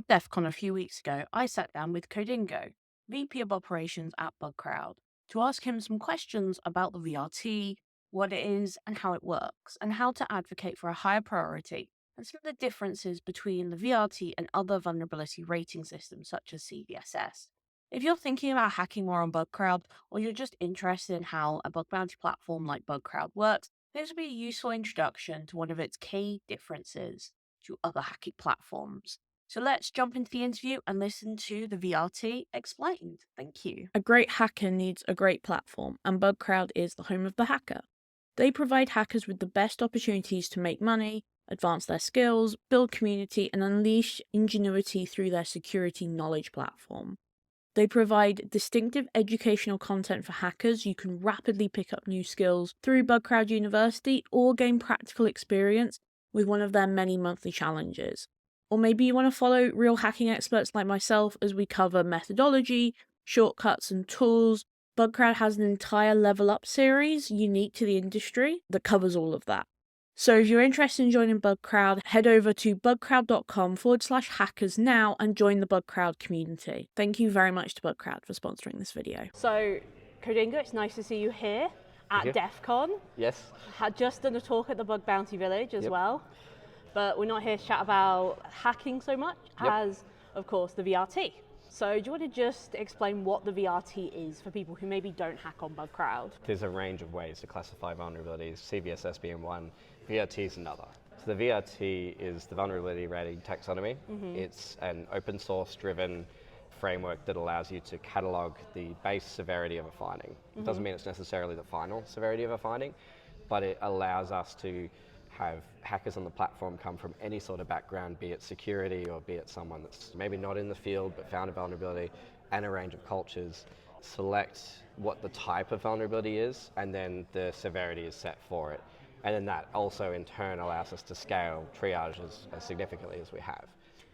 At DEF CON a few weeks ago, I sat down with Codingo, VP of Operations at Bugcrowd, to ask him some questions about the VRT, what it is and how it works, and how to advocate for a higher priority, and some of the differences between the VRT and other vulnerability rating systems such as CVSS. If you're thinking about hacking more on Bugcrowd, or you're just interested in how a bug bounty platform like Bugcrowd works, this would be a useful introduction to one of its key differences to other hacking platforms. So let's jump into the interview and listen to the VRT explained. Thank you. A great hacker needs a great platform, and Bugcrowd is the home of the hacker. They provide hackers with the best opportunities to make money, advance their skills, build community, and unleash ingenuity through their security knowledge platform. They provide distinctive educational content for hackers. You can rapidly pick up new skills through Bugcrowd University or gain practical experience with one of their many monthly challenges. Or maybe you want to follow real hacking experts like myself as we cover methodology, shortcuts, and tools. Bugcrowd has an entire level up series unique to the industry that covers all of that. So if you're interested in joining Bugcrowd, head over to bugcrowd.com/hackers now and join the Bugcrowd community. Thank you very much to Bugcrowd for sponsoring this video. So, Kodinga, it's nice to see you here at DEF CON. Yes. Had just done a talk at the Bug Bounty Village as well. But we're not here to chat about hacking so much as, of course, the VRT. So do you want to just explain what the VRT is for people who maybe don't hack on Bugcrowd? There's a range of ways to classify vulnerabilities, CVSS being one, VRT is another. So the VRT is the Vulnerability Rating Taxonomy. It's an open source driven framework that allows you to catalog the base severity of a finding. It doesn't mean it's necessarily the final severity of a finding, but it allows us to have hackers on the platform come from any sort of background, be it security or be it someone that's maybe not in the field but found a vulnerability, and a range of cultures, select what the type of vulnerability is, and then the severity is set for it. And then that also in turn allows us to scale triage as significantly as we have.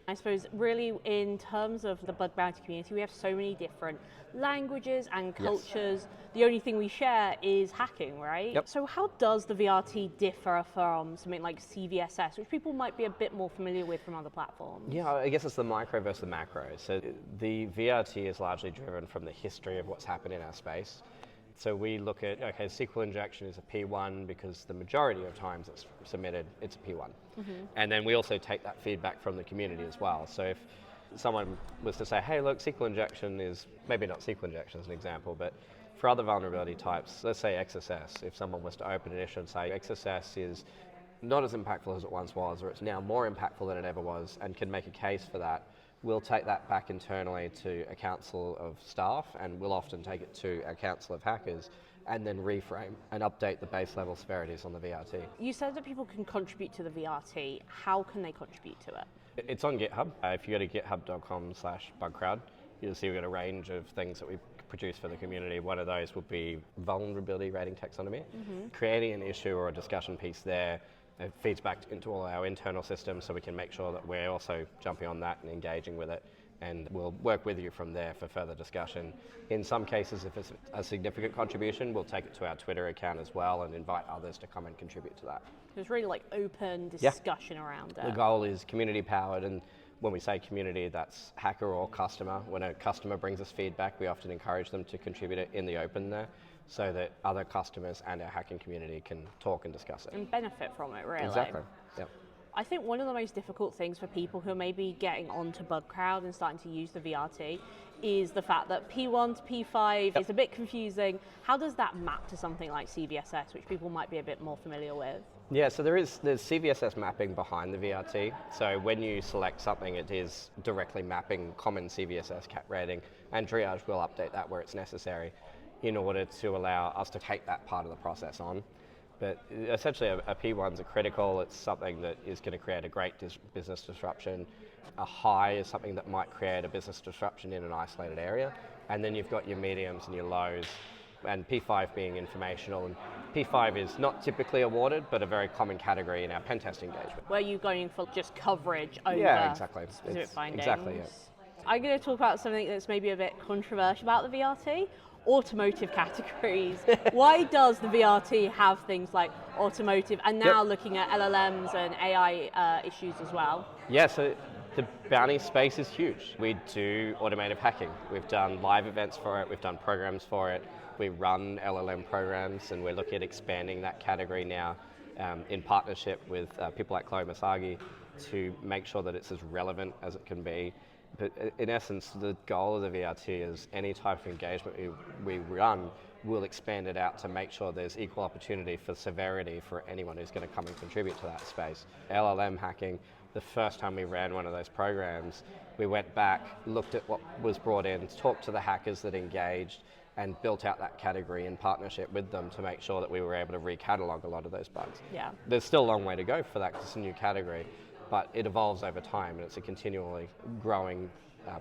I suppose really in terms of the bug bounty community, we have so many different languages and cultures. The only thing we share is hacking, right? So how does the VRT differ from something like CVSS, which people might be a bit more familiar with from other platforms? Yeah, I guess it's the micro versus the macro. So the VRT is largely driven from the history of what's happened in our space. So we look at, okay, SQL injection is a P1 because the majority of times it's submitted, it's a P1. And then we also take that feedback from the community as well. So if someone was to say, hey, look, SQL injection is, maybe not SQL injection as an example, but for other vulnerability types, let's say XSS, if someone was to open an issue and say XSS is not as impactful as it once was, or it's now more impactful than it ever was, and can make a case for that, we'll take that back internally to a council of staff, and we'll often take it to a council of hackers, and then reframe and update the base level severities on the VRT. You said that people can contribute to the VRT. How can they contribute to it? It's on GitHub. If you go to github.com/bugcrowd, you'll see we've got a range of things that we produce for the community. One of those would be Vulnerability Rating Taxonomy. Creating an issue or a discussion piece there, it feeds back into all our internal systems so we can make sure that we're also jumping on that and engaging with it, and we'll work with you from there for further discussion. In some cases, if it's a significant contribution, we'll take it to our Twitter account as well and invite others to come and contribute to that. There's really like open discussion around it. The goal is community powered, and when we say community, that's hacker or customer. When a customer brings us feedback, we often encourage them to contribute it in the open there, so that other customers and our hacking community can talk and discuss it. And benefit from it, really. Exactly, yep. I think one of the most difficult things for people who are maybe getting onto Bugcrowd and starting to use the VRT is the fact that P1 to P5 is a bit confusing. How does that map to something like CVSS, which people might be a bit more familiar with? Yeah, so there's CVSS mapping behind the VRT. So when you select something, it is directly mapping common CVSS cat rating, and triage will update that where it's necessary in order to allow us to take that part of the process on. But essentially a P1's a critical, it's something that is going to create a great business disruption. A high is something that might create a business disruption in an isolated area. And then you've got your mediums and your lows, and P5 being informational. And P5 is not typically awarded, but a very common category in our pen test engagement. Where you're going for just coverage over specific findings. Exactly, yeah. I'm going to talk about something that's maybe a bit controversial about the VRT. Automotive categories. Why does the VRT have things like automotive, and now looking at LLMs and AI issues as well? Yeah, so The bounty space is huge. We do automotive hacking. We've done live events for it. We've done programs for it. We run LLM programs, and we're looking at expanding that category now in partnership with people like Chloe Masagi to make sure that it's as relevant as it can be. But in essence, the goal of the VRT is any type of engagement we run, we'll expand it out to make sure there's equal opportunity for severity for anyone who's going to come and contribute to that space. LLM hacking, the first time we ran one of those programs, we went back, looked at what was brought in, talked to the hackers that engaged, and built out that category in partnership with them to make sure that we were able to recatalog a lot of those bugs. Yeah. There's still a long way to go for that because it's a new category, but it evolves over time, and it's a continually growing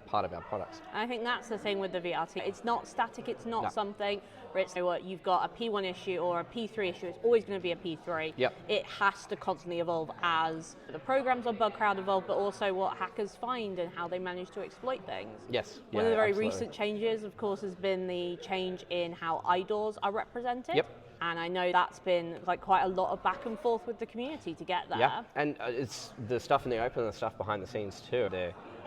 part of our products. I think that's the thing with the VRT. It's not static, it's not something where it's what you've got a P1 issue or a P3 issue, it's always going to be a P3. Yep. It has to constantly evolve as the programs on Bugcrowd evolve, but also what hackers find and how they manage to exploit things. Yes. One of the very absolutely. recent changes, of course, has been the change in how IDORs are represented. Yep. And I know that's been like quite a lot of back and forth with the community to get there. Yeah, and it's the stuff in the open and the stuff behind the scenes too.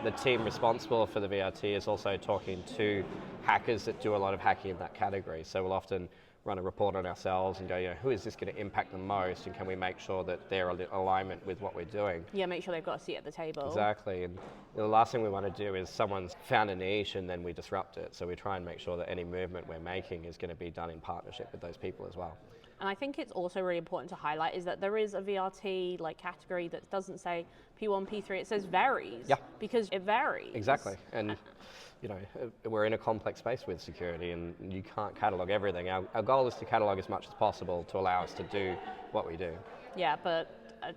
The team responsible for the VRT is also talking to hackers that do a lot of hacking in that category. So we'll often run a report on ourselves and go, who is this going to impact the most, and can we make sure that they're in alignment with what we're doing? Yeah, make sure they've got a seat at the table. Exactly, and the last thing we want to do is someone's found a niche and then we disrupt it. So we try and make sure that any movement we're making is going to be done in partnership with those people as well. And I think it's also really important to highlight is that there is a VRT like category that doesn't say P1, P3, it says varies. Yeah. Because it varies. Exactly, and we're in a complex space with security, and you can't catalog everything. Our goal is to catalog as much as possible to allow us to do what we do. Yeah, but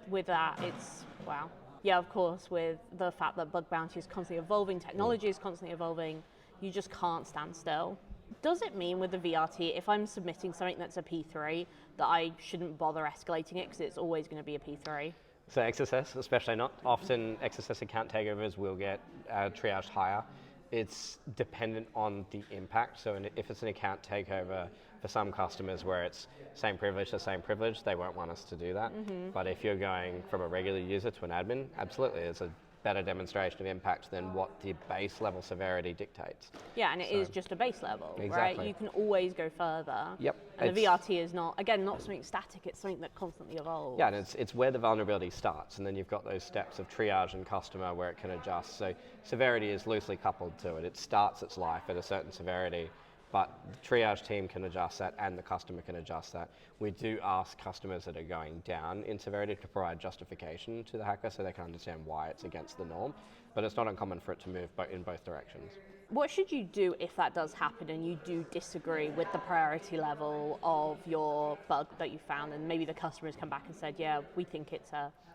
with that, it's, wow. Yeah, of course, with the fact that bug bounty is constantly evolving, technology is constantly evolving, you just can't stand still. Does it mean with the VRT, if I'm submitting something that's a P3, that I shouldn't bother escalating it because it's always going to be a P3? So XSS, especially not. Often XSS account takeovers will get triaged higher. It's dependent on the impact. So if it's an account takeover for some customers where it's same privilege to same privilege, they won't want us to do that. Mm-hmm. But if you're going from a regular user to an admin, absolutely, it's a better demonstration of impact than what the base level severity dictates. Yeah, and it is just a base level, exactly. Right? You can always go further. Yep. And the VRT is not something static, it's something that constantly evolves. Yeah, and it's where the vulnerability starts, and then you've got those steps of triage and customer where it can adjust. So severity is loosely coupled to it. It starts its life at a certain severity, but the triage team can adjust that and the customer can adjust that. We do ask customers that are going down in severity to provide justification to the hacker so they can understand why it's against the norm, but it's not uncommon for it to move in both directions. What should you do if that does happen and you do disagree with the priority level of your bug that you found, and maybe the customers come back and said, yeah, we think it's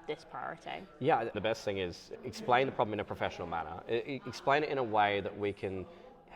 this priority? Yeah, the best thing is explain the problem in a professional manner. Explain it in a way that we can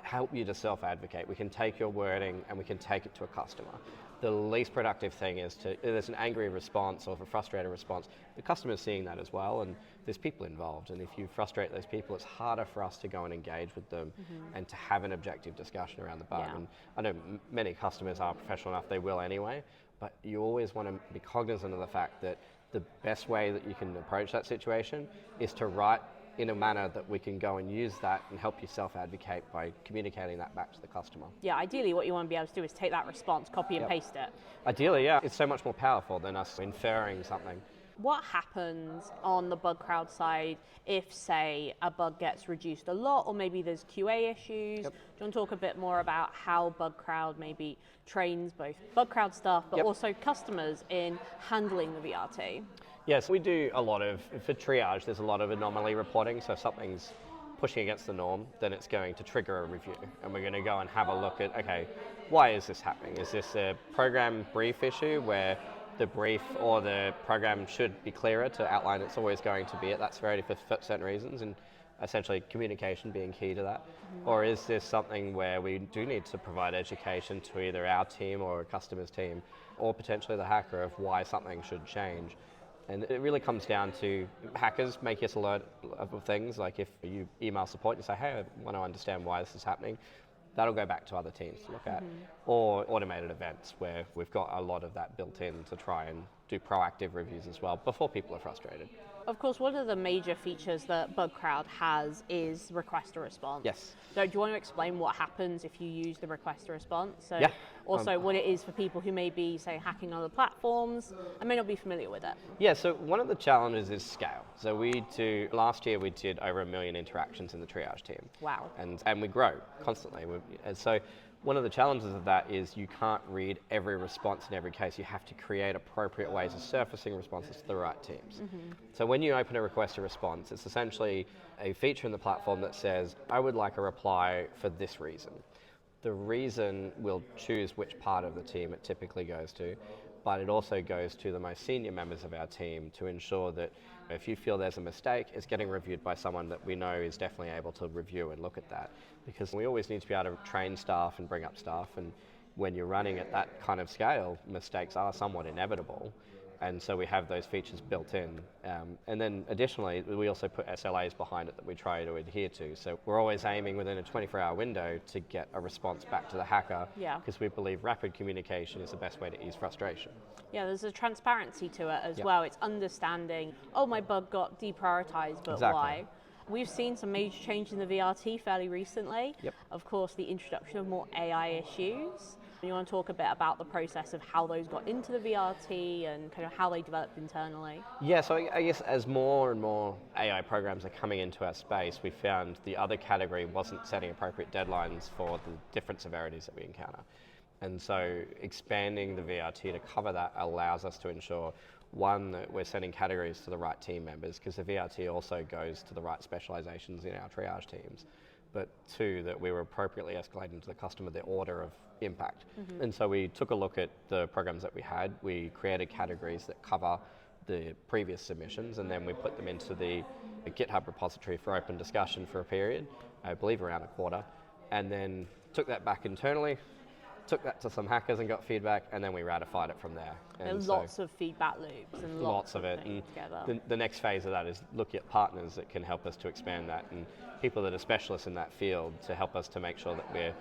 help you to self-advocate. We can take your wording and we can take it to a customer. The least productive thing is there's an angry response or a frustrated response. The customer's seeing that as well, and there's people involved. And if you frustrate those people, it's harder for us to go and engage with them and to have an objective discussion around the bug. Yeah. And I know many customers are professional enough, they will anyway, but you always want to be cognizant of the fact that the best way that you can approach that situation is to write in a manner that we can go and use that and help you self-advocate by communicating that back to the customer. Yeah, ideally what you want to be able to do is take that response, copy and paste it. Ideally, yeah. It's so much more powerful than us inferring something. What happens on the Bugcrowd side if, say, a bug gets reduced a lot, or maybe there's QA issues? Yep. Do you want to talk a bit more about how Bugcrowd maybe trains both Bugcrowd staff, but also customers in handling the VRT? Yes, we do a lot of, for triage, there's a lot of anomaly reporting. So if something's pushing against the norm, then it's going to trigger a review. And we're going to go and have a look at, okay, why is this happening? Is this a program brief issue where the brief or the program should be clearer to outline it's always going to be at that severity for certain reasons, and essentially communication being key to that? Or is this something where we do need to provide education to either our team or a customer's team, or potentially the hacker, of why something should change? And it really comes down to hackers make us alert of things, like if you email support and say, hey, I want to understand why this is happening, that'll go back to other teams to look at. Or automated events where we've got a lot of that built in to try and do proactive reviews as well before people are frustrated. Of course, one of the major features that Bugcrowd has is request to response. Yes. So do you want to explain what happens if you use the request to response? So Yeah. also what it is for people who may be, say, hacking other platforms and may not be familiar with it. Yeah, so one of the challenges is scale. So last year we did over 1 million interactions in the triage team. Wow. And we grow constantly. And so one of the challenges of that is you can't read every response in every case. You have to create appropriate ways of surfacing responses to the right teams. So when you open a request to response, it's essentially a feature in the platform that says, I would like a reply for this reason. The reason will choose which part of the team it typically goes to, but it also goes to the most senior members of our team to ensure that if you feel there's a mistake, it's getting reviewed by someone that we know is definitely able to review and look at that. Because we always need to be able to train staff and bring up staff, and when you're running at that kind of scale, mistakes are somewhat inevitable. And so we have those features built in. And then additionally, we also put SLAs behind it that we try to adhere to. So we're always aiming within a 24-hour window to get a response back to the hacker, because we believe rapid communication is the best way to ease frustration. Yeah, there's a transparency to it as well. It's understanding, oh, my bug got deprioritized, but why? We've seen some major change in the VRT fairly recently. Of course, the introduction of more AI issues. You want to talk a bit about the process of how those got into the VRT and kind of how they developed internally? Yeah, so I guess as more and more AI programs are coming into our space, we found the other category wasn't setting appropriate deadlines for the different severities that we encounter. And so expanding the VRT to cover that allows us to ensure, one, that we're sending categories to the right team members, because the VRT also goes to the right specializations in our triage teams, but two, that we were appropriately escalating to the customer the order of impact. And so we took a look at the programs that we had, we created categories that cover the previous submissions, and then we put them into the GitHub repository for open discussion for a period, I believe around a quarter, and then took that back internally, took that to some hackers and got feedback, and then we ratified it from there. And there's lots of feedback loops and lots of it. And together. The next phase of that is look at partners that can help us to expand that, and people that are specialists in that field to help us to make sure that we're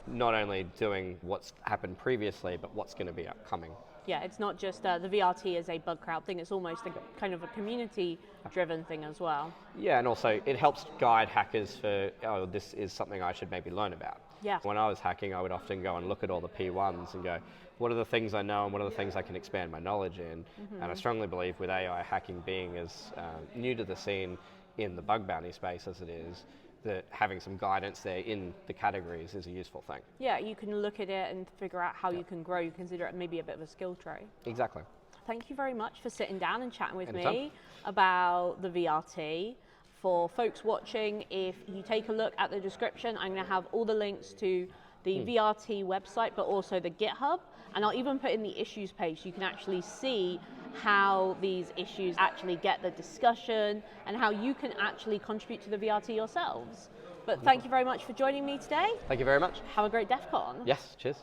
not only doing what's happened previously, but what's going to be upcoming. Yeah, it's not just the VRT as a Bugcrowd thing, it's almost a kind of a community-driven thing as well. Yeah, and also it helps guide hackers for, oh, this is something I should maybe learn about. Yeah. When I was hacking, I would often go and look at all the P1s and go, what are the things I know and what are the things I can expand my knowledge in? And I strongly believe with AI hacking being as new to the scene in the bug bounty space as it is, that having some guidance there in the categories is a useful thing. Yeah, you can look at it and figure out how you can grow. You consider it maybe a bit of a skill tray. Exactly. Thank you very much for sitting down and chatting with Anytime. me about the VRT. For folks watching, if you take a look at the description, I'm going to have all the links to the VRT website, but also the GitHub. And I'll even put in the issues page so you can actually see how these issues actually get the discussion and how you can actually contribute to the VRT yourselves. But thank you very much for joining me today. Thank you very much. Have a great DEF CON. Yes, cheers.